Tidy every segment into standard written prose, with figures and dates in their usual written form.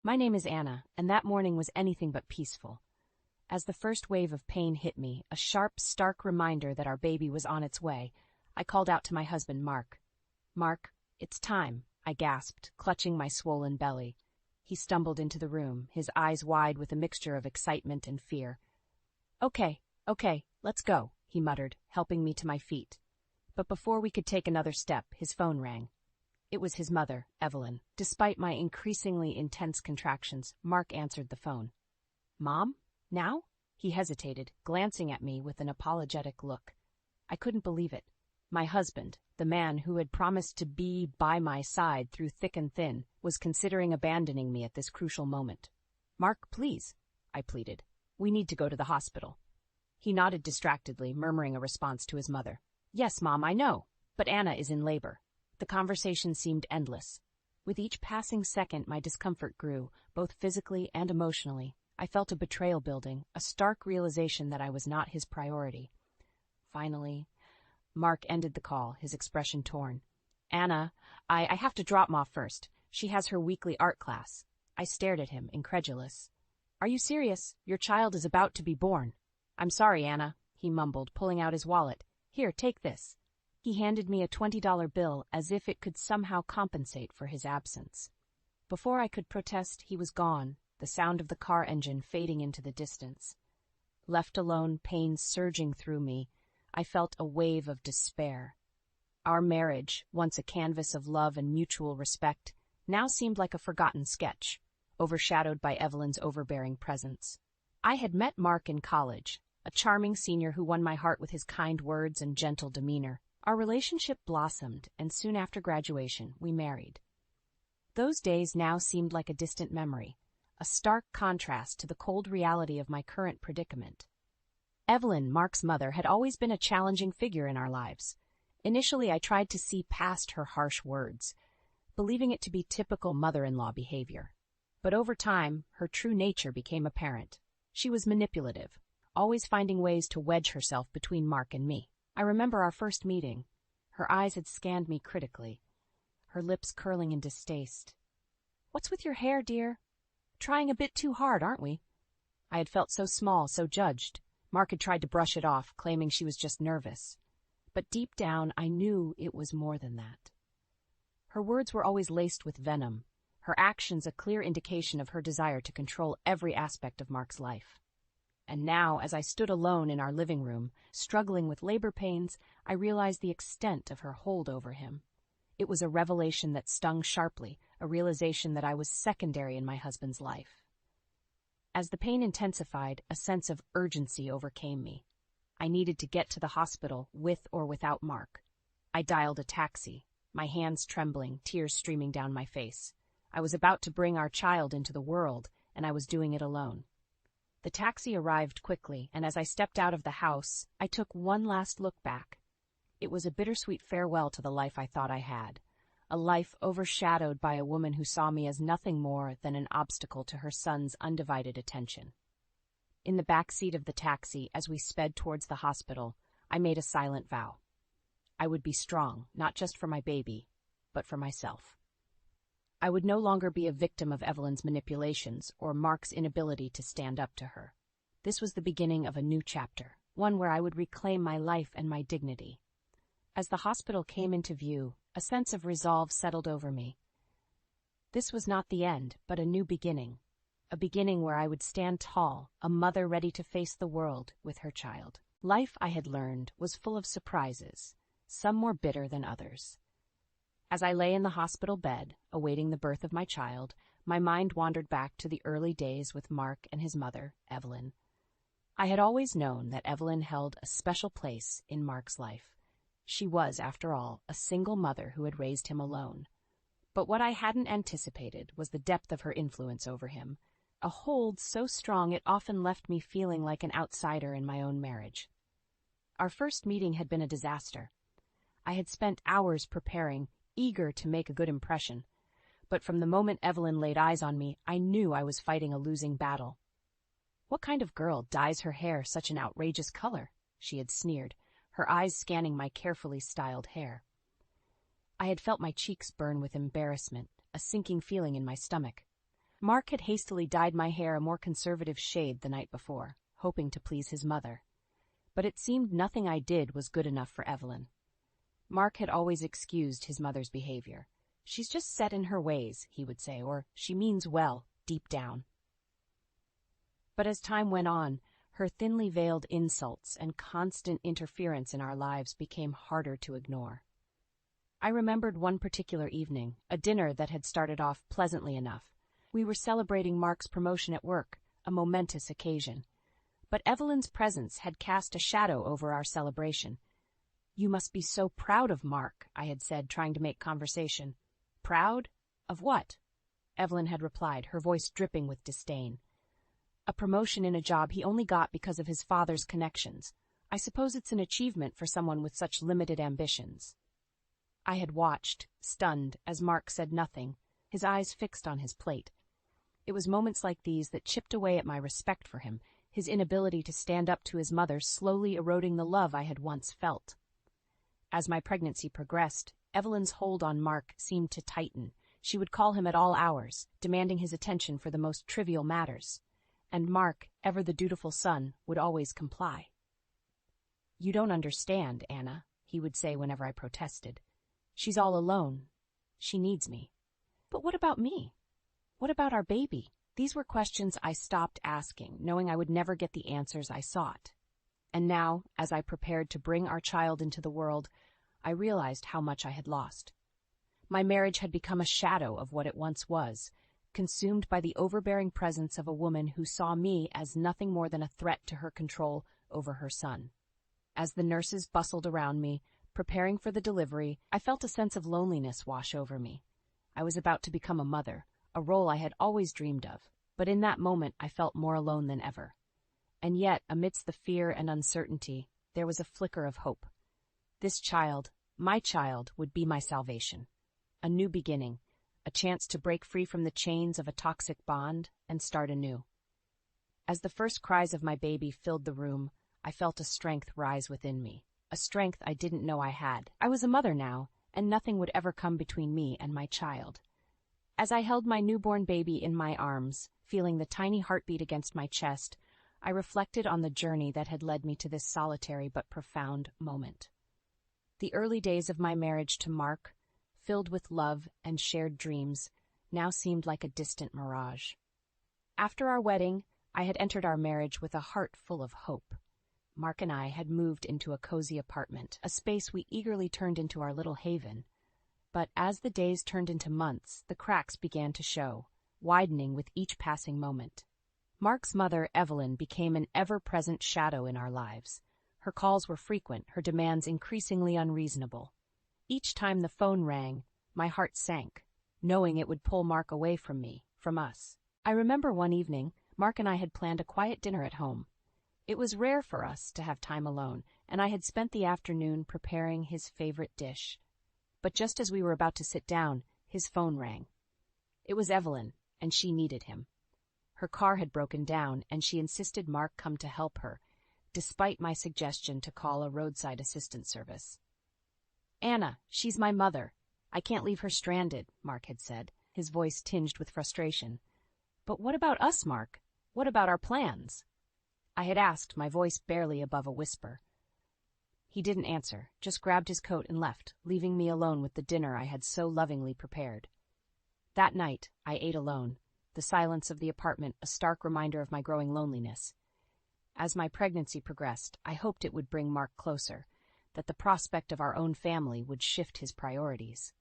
My name is Anna, and that morning was anything but peaceful. As the first wave of pain hit me, a sharp, stark reminder that our baby was on its way, I called out to my husband, Mark. "Mark, it's time," I gasped, clutching my swollen belly. He stumbled into the room, his eyes wide with a mixture of excitement and fear. Okay, let's go," he muttered, helping me to my feet. But before we could take another step, his phone rang. It was his mother, Evelyn. Despite my increasingly intense contractions, Mark answered the phone. "Mom? Now?" He hesitated, glancing at me with an apologetic look. I couldn't believe it. My husband, the man who had promised to be by my side through thick and thin, was considering abandoning me at this crucial moment. "Mark, please," I pleaded. "We need to go to the hospital." He nodded distractedly, murmuring a response to his mother. "Yes, Mom, I know, but Anna is in labor." The conversation seemed endless. With each passing second, my discomfort grew, both physically and emotionally. I felt a betrayal building, a stark realization that I was not his priority. Finally, Mark ended the call, his expression torn. "Anna, I have to drop Mom first. She has her weekly art class." I stared at him, incredulous. "Are you serious? Your child is about to be born." "I'm sorry, Anna," he mumbled, pulling out his wallet. "Here, take this." He handed me a $20 bill as if it could somehow compensate for his absence. Before I could protest, he was gone, the sound of the car engine fading into the distance. Left alone, pain surging through me, I felt a wave of despair. Our marriage, once a canvas of love and mutual respect, now seemed like a forgotten sketch, overshadowed by Evelyn's overbearing presence. I had met Mark in college, a charming senior who won my heart with his kind words and gentle demeanor. Our relationship blossomed, and soon after graduation, we married. Those days now seemed like a distant memory, a stark contrast to the cold reality of my current predicament. Evelyn, Mark's mother, had always been a challenging figure in our lives. Initially, I tried to see past her harsh words, believing it to be typical mother-in-law behavior. But over time, her true nature became apparent. She was manipulative, always finding ways to wedge herself between Mark and me. I remember our first meeting. Her eyes had scanned me critically, her lips curling in distaste. "What's with your hair, dear? Trying a bit too hard, aren't we?" I had felt so small, so judged. Mark had tried to brush it off, claiming she was just nervous. But deep down, I knew it was more than that. Her words were always laced with venom, her actions a clear indication of her desire to control every aspect of Mark's life. And now, as I stood alone in our living room, struggling with labor pains, I realized the extent of her hold over him. It was a revelation that stung sharply, a realization that I was secondary in my husband's life. As the pain intensified, a sense of urgency overcame me. I needed to get to the hospital, with or without Mark. I dialed a taxi, my hands trembling, tears streaming down my face. I was about to bring our child into the world, and I was doing it alone. The taxi arrived quickly, and as I stepped out of the house, I took one last look back. It was a bittersweet farewell to the life I thought I had, a life overshadowed by a woman who saw me as nothing more than an obstacle to her son's undivided attention. In the back seat of the taxi, as we sped towards the hospital, I made a silent vow. I would be strong, not just for my baby, but for myself. I would no longer be a victim of Evelyn's manipulations or Mark's inability to stand up to her. This was the beginning of a new chapter, one where I would reclaim my life and my dignity. As the hospital came into view, a sense of resolve settled over me. This was not the end, but a new beginning. A beginning where I would stand tall, a mother ready to face the world with her child. Life, I had learned, was full of surprises, some more bitter than others. As I lay in the hospital bed, awaiting the birth of my child, my mind wandered back to the early days with Mark and his mother, Evelyn. I had always known that Evelyn held a special place in Mark's life. She was, after all, a single mother who had raised him alone. But what I hadn't anticipated was the depth of her influence over him, a hold so strong it often left me feeling like an outsider in my own marriage. Our first meeting had been a disaster. I had spent hours preparing, eager to make a good impression, but from the moment Evelyn laid eyes on me, I knew I was fighting a losing battle. "What kind of girl dyes her hair such an outrageous color?" she had sneered, her eyes scanning my carefully styled hair. I had felt my cheeks burn with embarrassment, a sinking feeling in my stomach. Mark had hastily dyed my hair a more conservative shade the night before, hoping to please his mother. But it seemed nothing I did was good enough for Evelyn. Mark had always excused his mother's behavior. "She's just set in her ways," he would say, or "she means well, deep down." But as time went on, her thinly veiled insults and constant interference in our lives became harder to ignore. I remembered one particular evening, a dinner that had started off pleasantly enough. We were celebrating Mark's promotion at work, a momentous occasion. But Evelyn's presence had cast a shadow over our celebration. "You must be so proud of Mark," I had said, trying to make conversation. "Proud? Of what?" Evelyn had replied, her voice dripping with disdain. "A promotion in a job he only got because of his father's connections. I suppose it's an achievement for someone with such limited ambitions." I had watched, stunned, as Mark said nothing, his eyes fixed on his plate. It was moments like these that chipped away at my respect for him, his inability to stand up to his mother slowly eroding the love I had once felt. As my pregnancy progressed, Evelyn's hold on Mark seemed to tighten. She would call him at all hours, demanding his attention for the most trivial matters. And Mark, ever the dutiful son, would always comply. "You don't understand, Anna," he would say whenever I protested. "She's all alone. She needs me." "But what about me? What about our baby?" These were questions I stopped asking, knowing I would never get the answers I sought. And now, as I prepared to bring our child into the world, I realized how much I had lost. My marriage had become a shadow of what it once was, consumed by the overbearing presence of a woman who saw me as nothing more than a threat to her control over her son. As the nurses bustled around me, preparing for the delivery, I felt a sense of loneliness wash over me. I was about to become a mother, a role I had always dreamed of, but in that moment I felt more alone than ever. And yet, amidst the fear and uncertainty, there was a flicker of hope. This child, my child, would be my salvation. A new beginning, a chance to break free from the chains of a toxic bond and start anew. As the first cries of my baby filled the room, I felt a strength rise within me, a strength I didn't know I had. I was a mother now, and nothing would ever come between me and my child. As I held my newborn baby in my arms, feeling the tiny heartbeat against my chest, I reflected on the journey that had led me to this solitary but profound moment. The early days of my marriage to Mark, filled with love and shared dreams, now seemed like a distant mirage. After our wedding, I had entered our marriage with a heart full of hope. Mark and I had moved into a cozy apartment, a space we eagerly turned into our little haven. But as the days turned into months, the cracks began to show, widening with each passing moment. Mark's mother, Evelyn, became an ever-present shadow in our lives. Her calls were frequent, her demands increasingly unreasonable. Each time the phone rang, my heart sank, knowing it would pull Mark away from me, from us. I remember one evening, Mark and I had planned a quiet dinner at home. It was rare for us to have time alone, and I had spent the afternoon preparing his favorite dish. But just as we were about to sit down, his phone rang. It was Evelyn, and she needed him. Her car had broken down, and she insisted Mark come to help her, despite my suggestion to call a roadside assistance service. "Anna, she's my mother. I can't leave her stranded," Mark had said, his voice tinged with frustration. "But what about us, Mark? What about our plans?" I had asked, my voice barely above a whisper. He didn't answer, just grabbed his coat and left, leaving me alone with the dinner I had so lovingly prepared. That night, I ate alone, the silence of the apartment a stark reminder of my growing loneliness. As my pregnancy progressed, I hoped it would bring Mark closer, that the prospect of our own family would shift his priorities.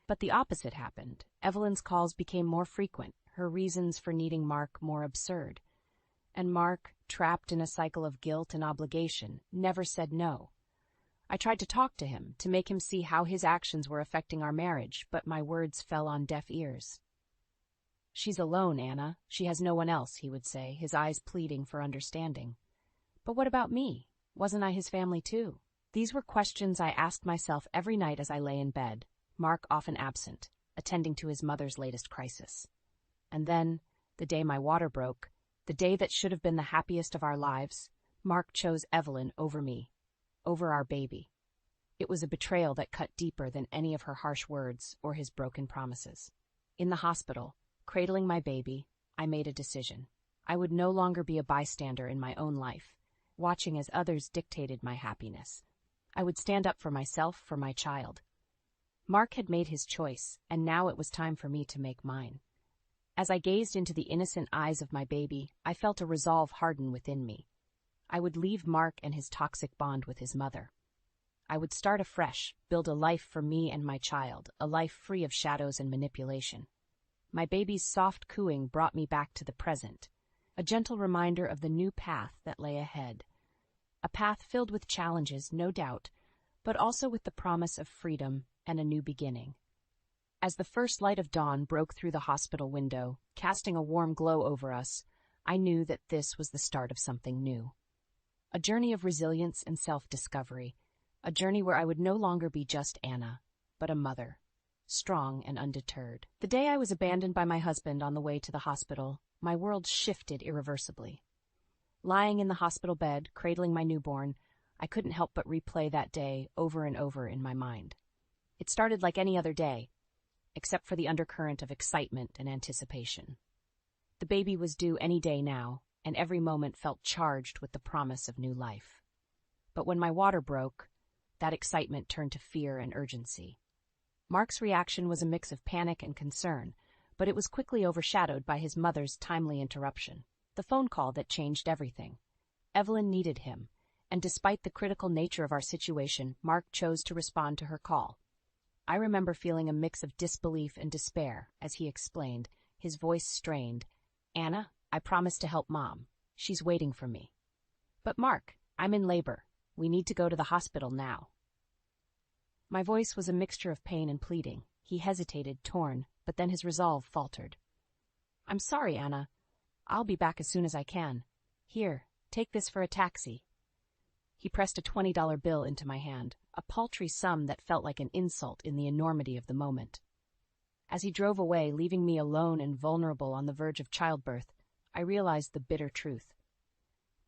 But the opposite happened. Evelyn's calls became more frequent, her reasons for needing Mark more absurd. And Mark, trapped in a cycle of guilt and obligation, never said no. I tried to talk to him, to make him see how his actions were affecting our marriage, but my words fell on deaf ears. "She's alone, Anna. She has no one else," he would say, his eyes pleading for understanding. But what about me? Wasn't I his family too? These were questions I asked myself every night as I lay in bed, Mark often absent, attending to his mother's latest crisis. And then, the day my water broke, the day that should have been the happiest of our lives, Mark chose Evelyn over me, over our baby. It was a betrayal that cut deeper than any of her harsh words or his broken promises. In the hospital, Cradling my baby, I made a decision. I would no longer be a bystander in my own life, watching as others dictated my happiness. I would stand up for myself, for my child. Mark had made his choice, and now it was time for me to make mine. As I gazed into the innocent eyes of my baby, I felt a resolve harden within me. I would leave Mark and his toxic bond with his mother. I would start afresh, build a life for me and my child, a life free of shadows and manipulation. My baby's soft cooing brought me back to the present, a gentle reminder of the new path that lay ahead. A path filled with challenges, no doubt, but also with the promise of freedom and a new beginning. As the first light of dawn broke through the hospital window, casting a warm glow over us, I knew that this was the start of something new. A journey of resilience and self-discovery, a journey where I would no longer be just Anna, but a mother, strong and undeterred. The day I was abandoned by my husband on the way to the hospital, my world shifted irreversibly. Lying in the hospital bed, cradling my newborn, I couldn't help but replay that day over and over in my mind. It started like any other day, except for the undercurrent of excitement and anticipation. The baby was due any day now, and every moment felt charged with the promise of new life. But when my water broke, that excitement turned to fear and urgency. Mark's reaction was a mix of panic and concern, but it was quickly overshadowed by his mother's timely interruption, the phone call that changed everything. Evelyn needed him, and despite the critical nature of our situation, Mark chose to respond to her call. I remember feeling a mix of disbelief and despair as he explained, his voice strained, "Anna, I promised to help Mom. She's waiting for me." "But Mark, I'm in labor. We need to go to the hospital now." My voice was a mixture of pain and pleading. He hesitated, torn, but then his resolve faltered. "I'm sorry, Anna. I'll be back as soon as I can. Here, take this for a taxi." He pressed a $20 bill into my hand, a paltry sum that felt like an insult in the enormity of the moment. As he drove away, leaving me alone and vulnerable on the verge of childbirth, I realized the bitter truth.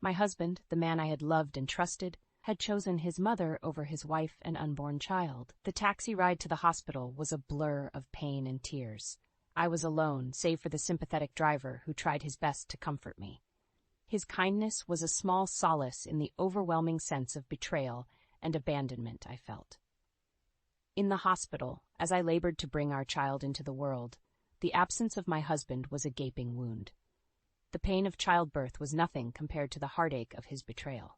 My husband, the man I had loved and trusted, had chosen his mother over his wife and unborn child. The taxi ride to the hospital was a blur of pain and tears. I was alone, save for the sympathetic driver who tried his best to comfort me. His kindness was a small solace in the overwhelming sense of betrayal and abandonment I felt. In the hospital, as I labored to bring our child into the world, the absence of my husband was a gaping wound. The pain of childbirth was nothing compared to the heartache of his betrayal.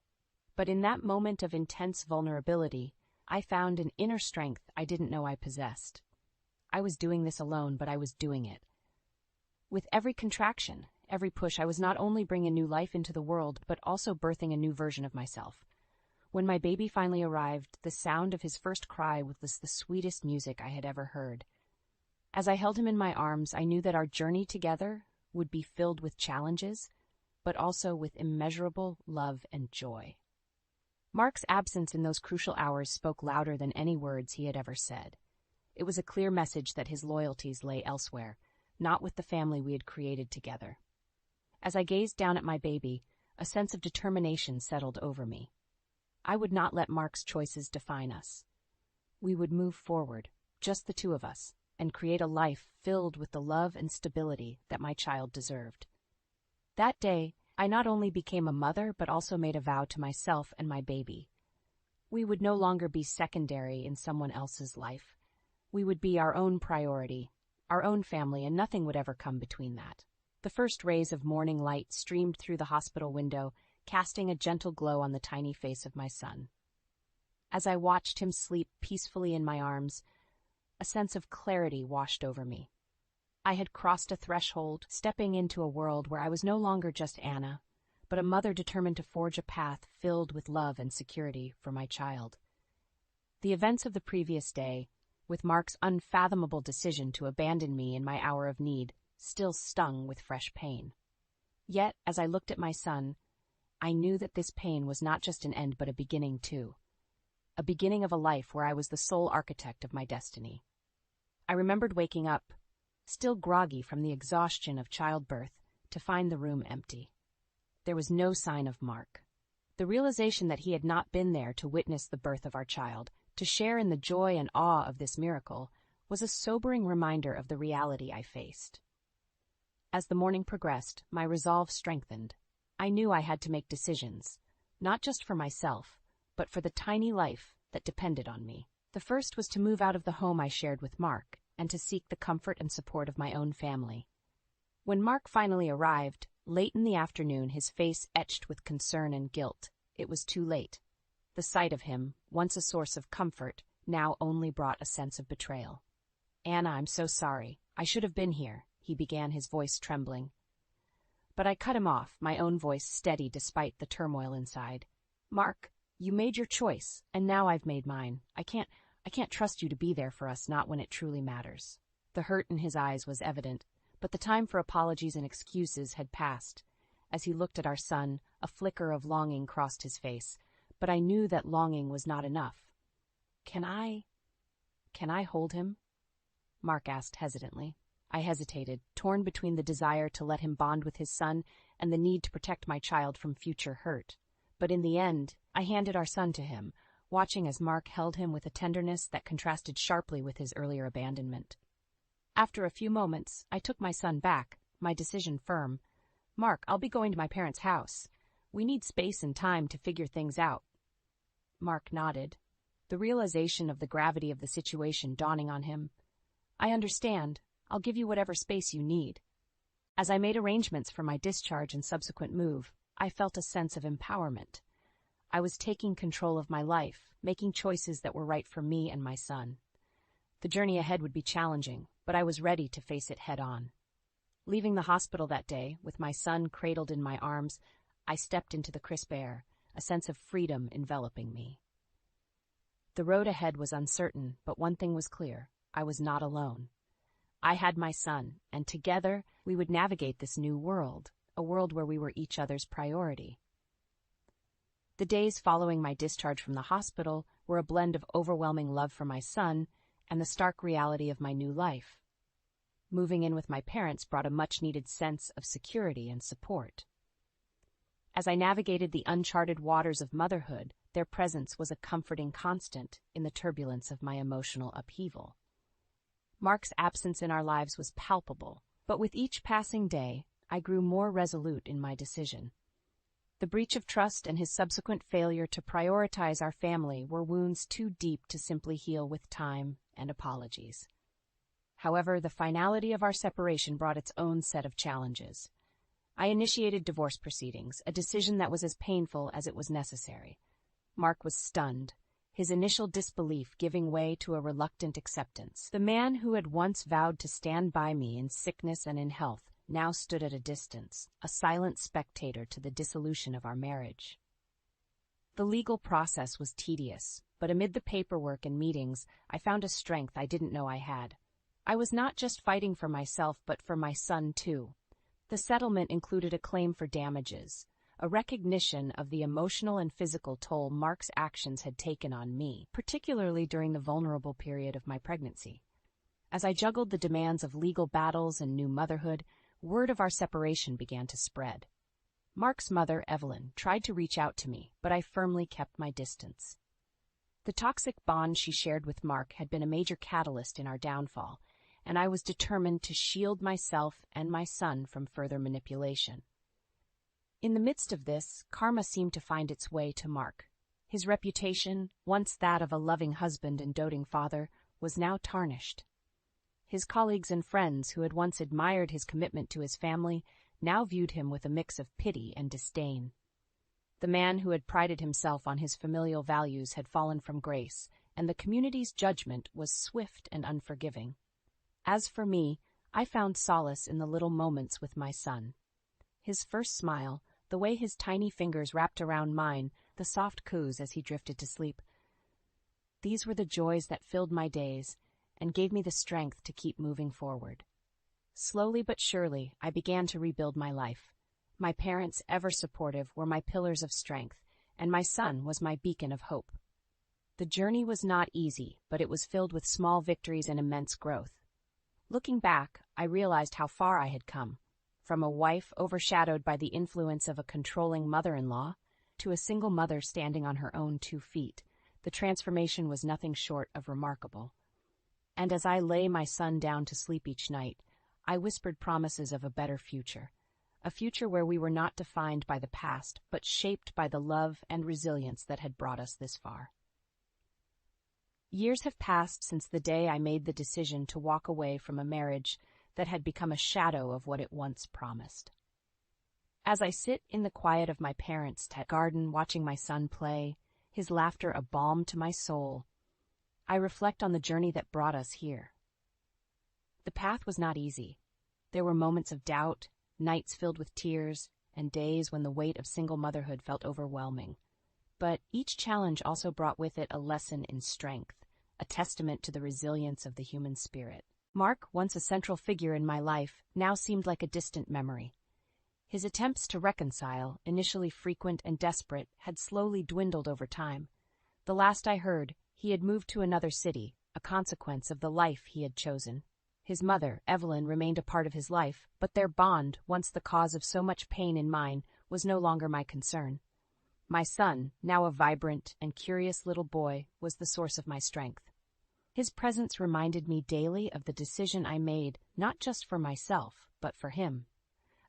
But in that moment of intense vulnerability, I found an inner strength I didn't know I possessed. I was doing this alone, but I was doing it. With every contraction, every push, I was not only bringing new life into the world, but also birthing a new version of myself. When my baby finally arrived, the sound of his first cry was the sweetest music I had ever heard. As I held him in my arms, I knew that our journey together would be filled with challenges, but also with immeasurable love and joy. Mark's absence in those crucial hours spoke louder than any words he had ever said. It was a clear message that his loyalties lay elsewhere, not with the family we had created together. As I gazed down at my baby, a sense of determination settled over me. I would not let Mark's choices define us. We would move forward, just the two of us, and create a life filled with the love and stability that my child deserved. That day, I not only became a mother, but also made a vow to myself and my baby. We would no longer be secondary in someone else's life. We would be our own priority, our own family, and nothing would ever come between that. The first rays of morning light streamed through the hospital window, casting a gentle glow on the tiny face of my son. As I watched him sleep peacefully in my arms, a sense of clarity washed over me. I had crossed a threshold, stepping into a world where I was no longer just Anna, but a mother determined to forge a path filled with love and security for my child. The events of the previous day, with Mark's unfathomable decision to abandon me in my hour of need, still stung with fresh pain. Yet, as I looked at my son, I knew that this pain was not just an end but a beginning too. A beginning of a life where I was the sole architect of my destiny. I remembered waking up, still groggy from the exhaustion of childbirth, to find the room empty. There was no sign of Mark. The realization that he had not been there to witness the birth of our child, to share in the joy and awe of this miracle, was a sobering reminder of the reality I faced. As the morning progressed, my resolve strengthened. I knew I had to make decisions, not just for myself, but for the tiny life that depended on me. The first was to move out of the home I shared with Mark and to seek the comfort and support of my own family. When Mark finally arrived, late in the afternoon, his face etched with concern and guilt, it was too late. The sight of him, once a source of comfort, now only brought a sense of betrayal. "Anna, I'm so sorry. I should have been here," he began, his voice trembling. But I cut him off, my own voice steady despite the turmoil inside. "Mark, you made your choice, and now I've made mine. I can't trust you to be there for us, not when it truly matters." The hurt in his eyes was evident, but the time for apologies and excuses had passed. As he looked at our son, a flicker of longing crossed his face, but I knew that longing was not enough. Can I hold him?" Mark asked hesitantly. I hesitated, torn between the desire to let him bond with his son and the need to protect my child from future hurt. But in the end, I handed our son to him, watching as Mark held him with a tenderness that contrasted sharply with his earlier abandonment. After a few moments, I took my son back, my decision firm. "Mark, I'll be going to my parents' house. We need space and time to figure things out." Mark nodded, the realization of the gravity of the situation dawning on him. "I understand. I'll give you whatever space you need." As I made arrangements for my discharge and subsequent move, I felt a sense of empowerment. I was taking control of my life, making choices that were right for me and my son. The journey ahead would be challenging, but I was ready to face it head on. Leaving the hospital that day, with my son cradled in my arms, I stepped into the crisp air, a sense of freedom enveloping me. The road ahead was uncertain, but one thing was clear: I was not alone. I had my son, and together we would navigate this new world, a world where we were each other's priority. The days following my discharge from the hospital were a blend of overwhelming love for my son and the stark reality of my new life. Moving in with my parents brought a much-needed sense of security and support. As I navigated the uncharted waters of motherhood, their presence was a comforting constant in the turbulence of my emotional upheaval. Mark's absence in our lives was palpable, but with each passing day, I grew more resolute in my decision. The breach of trust and his subsequent failure to prioritize our family were wounds too deep to simply heal with time and apologies. However, the finality of our separation brought its own set of challenges. I initiated divorce proceedings, a decision that was as painful as it was necessary. Mark was stunned, his initial disbelief giving way to a reluctant acceptance. The man who had once vowed to stand by me in sickness and in health now stood at a distance, a silent spectator to the dissolution of our marriage. The legal process was tedious, but amid the paperwork and meetings, I found a strength I didn't know I had. I was not just fighting for myself, but for my son, too. The settlement included a claim for damages, a recognition of the emotional and physical toll Mark's actions had taken on me, particularly during the vulnerable period of my pregnancy. As I juggled the demands of legal battles and new motherhood, word of our separation began to spread. Mark's mother, Evelyn, tried to reach out to me, but I firmly kept my distance. The toxic bond she shared with Mark had been a major catalyst in our downfall, and I was determined to shield myself and my son from further manipulation. In the midst of this, karma seemed to find its way to Mark. His reputation, once that of a loving husband and doting father, was now tarnished. His colleagues and friends, who had once admired his commitment to his family, now viewed him with a mix of pity and disdain. The man who had prided himself on his familial values had fallen from grace, and the community's judgment was swift and unforgiving. As for me, I found solace in the little moments with my son. His first smile, the way his tiny fingers wrapped around mine, the soft coos as he drifted to sleep. These were the joys that filled my days and gave me the strength to keep moving forward. Slowly but surely, I began to rebuild my life. My parents, ever supportive, were my pillars of strength, and my son was my beacon of hope. The journey was not easy, but it was filled with small victories and immense growth. Looking back, I realized how far I had come, from a wife overshadowed by the influence of a controlling mother-in-law to a single mother standing on her own 2 feet. The transformation was nothing short of remarkable. And as I lay my son down to sleep each night, I whispered promises of a better future. A future where we were not defined by the past, but shaped by the love and resilience that had brought us this far. Years have passed since the day I made the decision to walk away from a marriage that had become a shadow of what it once promised. As I sit in the quiet of my parents' garden watching my son play, his laughter a balm to my soul, I reflect on the journey that brought us here. The path was not easy. There were moments of doubt, nights filled with tears, and days when the weight of single motherhood felt overwhelming. But each challenge also brought with it a lesson in strength, a testament to the resilience of the human spirit. Mark, once a central figure in my life, now seemed like a distant memory. His attempts to reconcile, initially frequent and desperate, had slowly dwindled over time. The last I heard, he had moved to another city, a consequence of the life he had chosen. His mother, Evelyn, remained a part of his life, but their bond, once the cause of so much pain in mine, was no longer my concern. My son, now a vibrant and curious little boy, was the source of my strength. His presence reminded me daily of the decision I made, not just for myself, but for him.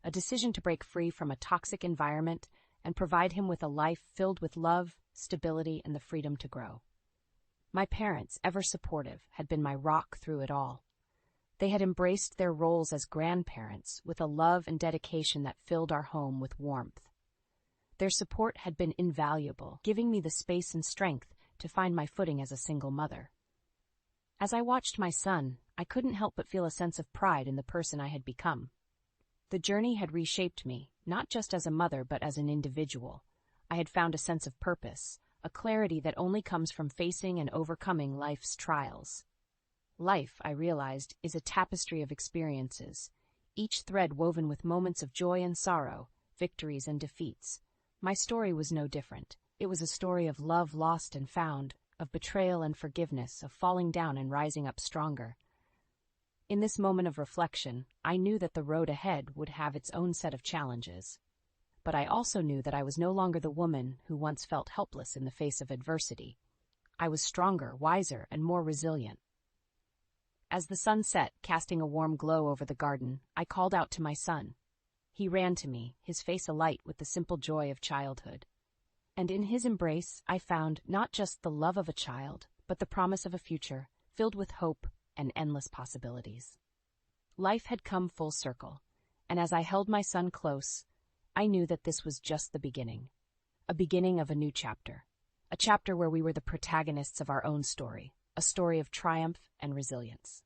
A decision to break free from a toxic environment and provide him with a life filled with love, stability, and the freedom to grow. My parents, ever supportive, had been my rock through it all. They had embraced their roles as grandparents with a love and dedication that filled our home with warmth. Their support had been invaluable, giving me the space and strength to find my footing as a single mother. As I watched my son, I couldn't help but feel a sense of pride in the person I had become. The journey had reshaped me, not just as a mother but as an individual. I had found a sense of purpose, a clarity that only comes from facing and overcoming life's trials. Life, I realized, is a tapestry of experiences, each thread woven with moments of joy and sorrow, victories and defeats. My story was no different. It was a story of love lost and found, of betrayal and forgiveness, of falling down and rising up stronger. In this moment of reflection, I knew that the road ahead would have its own set of challenges. But I also knew that I was no longer the woman who once felt helpless in the face of adversity. I was stronger, wiser, and more resilient. As the sun set, casting a warm glow over the garden, I called out to my son. He ran to me, his face alight with the simple joy of childhood. And in his embrace, I found not just the love of a child, but the promise of a future filled with hope and endless possibilities. Life had come full circle, and as I held my son close, I knew that this was just the beginning. A beginning of a new chapter. A chapter where we were the protagonists of our own story, a story of triumph and resilience.